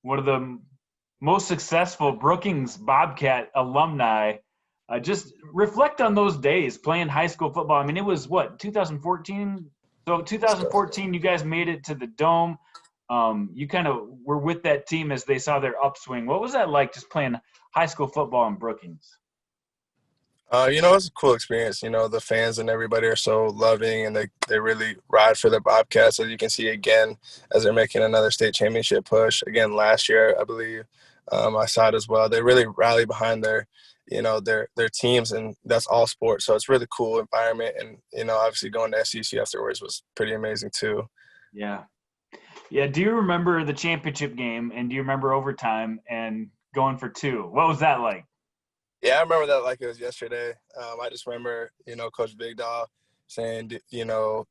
one of the most successful Brookings Bobcat alumni. Just reflect on those days playing high school football. I mean, it was what, 2014? So 2014, you guys made it to the Dome. You kind of were with that team as they saw their upswing. What was that like, just playing high school football in Brookings? It's a cool experience. The fans and everybody are so loving, and they really ride for the Bobcats, as you can see again as they're making another state championship push. Again, last year, I believe, I saw it as well. They really rally behind their teams, and that's all sports. So it's really cool environment. And, obviously going to SEC afterwards was pretty amazing too. Yeah. Yeah. Do you remember the championship game, and do you remember overtime and going for two? What was that like? Yeah, I remember that like it was yesterday. I just remember, Coach Big Dog saying, do you guys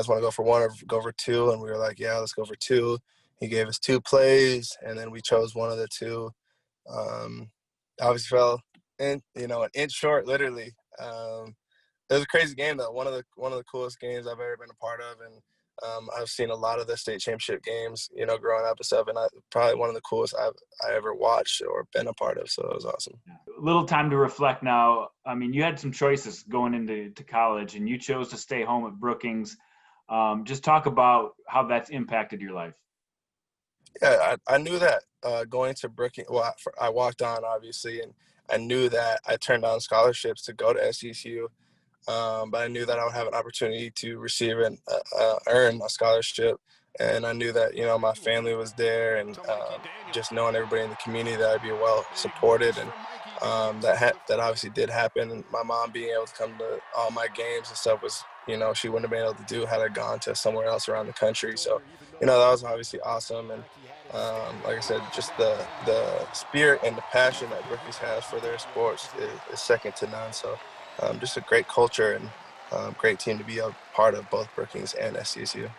want to go for one or go for two? And we were like, yeah, let's go for two. He gave us two plays, and then we chose one of the two. Obviously fell an inch short, literally. It was a crazy game, though. One of the coolest games I've ever been a part of, and I've seen a lot of the state championship games, growing up and stuff, and probably one of the coolest I ever watched or been a part of. So it was awesome. A little time to reflect now. I mean, you had some choices going into college, and you chose to stay home at Brookings. Just talk about how that's impacted your life. Yeah, I knew that going to Brookings. Well, I walked on obviously, and I knew that I turned down scholarships to go to SECU. But I knew that I would have an opportunity to receive and earn a scholarship. And I knew that, my family was there, and just knowing everybody in the community that I'd be well supported. And that obviously did happen. And my mom being able to come to all my games and stuff was, she wouldn't have been able to do had I gone to somewhere else around the country. So, that was obviously awesome. And like I said, just the spirit and the passion that Brookings has for their sports is second to none. So just a great culture and great team to be a part of, both Brookings and SCSU.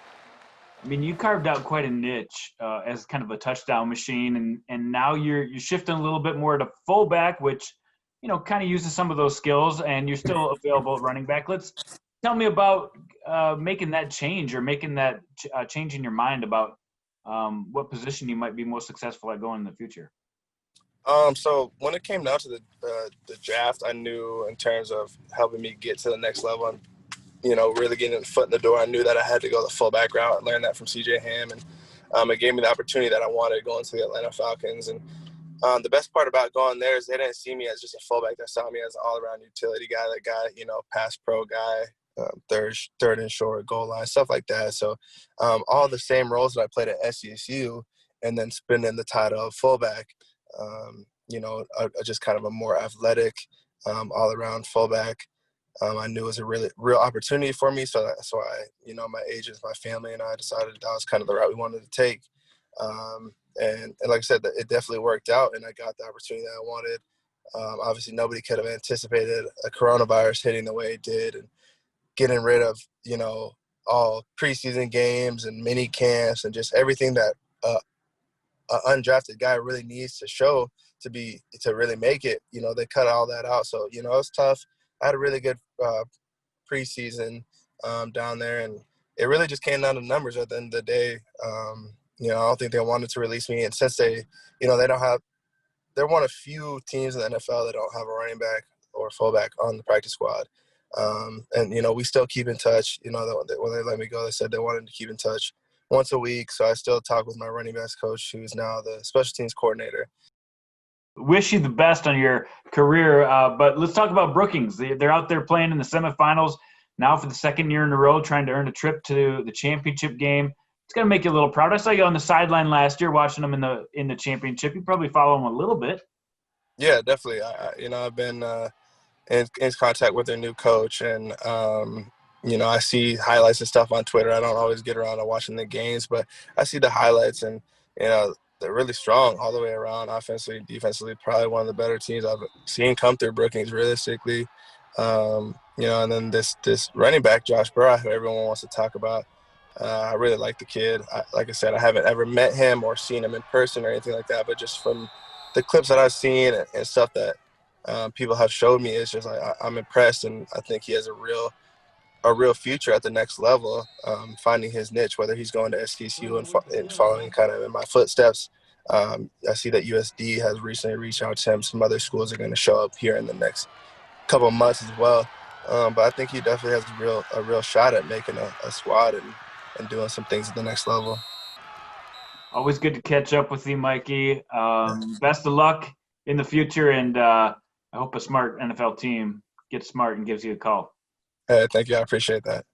I mean, you carved out quite a niche as kind of a touchdown machine, and now you're shifting a little bit more to fullback, which, kind of uses some of those skills, and you're still available at running back. Let's tell me about making that change, or making that change in your mind about what position you might be most successful at going in the future. So when it came down to the draft, I knew in terms of helping me get to the next level and, really getting a foot in the door, I knew that I had to go the fullback route. I learned that from CJ Ham, and it gave me the opportunity that I wanted going to the Atlanta Falcons. And the best part about going there is they didn't see me as just a fullback. They saw me as an all-around utility guy, pass pro guy, third and short, goal line, stuff like that. So all the same roles that I played at SCSU, and then spinning the title of fullback, just kind of a more athletic, all-around fullback. I knew it was a really real opportunity for me. So that's why, my agents, my family, and I decided that was kind of the route we wanted to take. And like I said, it definitely worked out, and I got the opportunity that I wanted. Obviously, nobody could have anticipated a coronavirus hitting the way it did, and getting rid of, all preseason games and mini camps and just everything that an undrafted guy really needs to show to really make it. They cut all that out. So, it was tough. I had a really good preseason down there, and it really just came down to numbers at the end of the day. I don't think they wanted to release me. And since they're one of few teams in the NFL that don't have a running back or fullback on the practice squad. And, we still keep in touch. When they let me go, they said they wanted to keep in touch once a week. So I still talk with my running backs coach, who's now the special teams coordinator. Wish you the best on your career, but let's talk about Brookings. They're out there playing in the semifinals now for the second year in a row, trying to earn a trip to the championship game. It's going to make you a little proud. I saw you on the sideline last year watching them in the championship. You probably follow them a little bit. Yeah, definitely. I've been in contact with their new coach, and I see highlights and stuff on Twitter. I don't always get around to watching the games, but I see the highlights, and they're really strong all the way around, offensively, defensively. Probably one of the better teams I've seen come through Brookings, realistically. And then this running back, Josh Burrow, who everyone wants to talk about. I really like the kid. Like I said, I haven't ever met him or seen him in person or anything like that, but just from the clips that I've seen and stuff that people have showed me, it's just like I'm impressed, and I think he has a real a real future at the next level, finding his niche, whether he's going to SDSU and following kind of in my footsteps. I see that USD has recently reached out to him. Some other schools are going to show up here in the next couple of months as well. But I think he definitely has a real shot at making a squad and doing some things at the next level. Always good to catch up with you, Mikey. Best of luck in the future, and I hope a smart NFL team gets smart and gives you a call. Thank you. I appreciate that.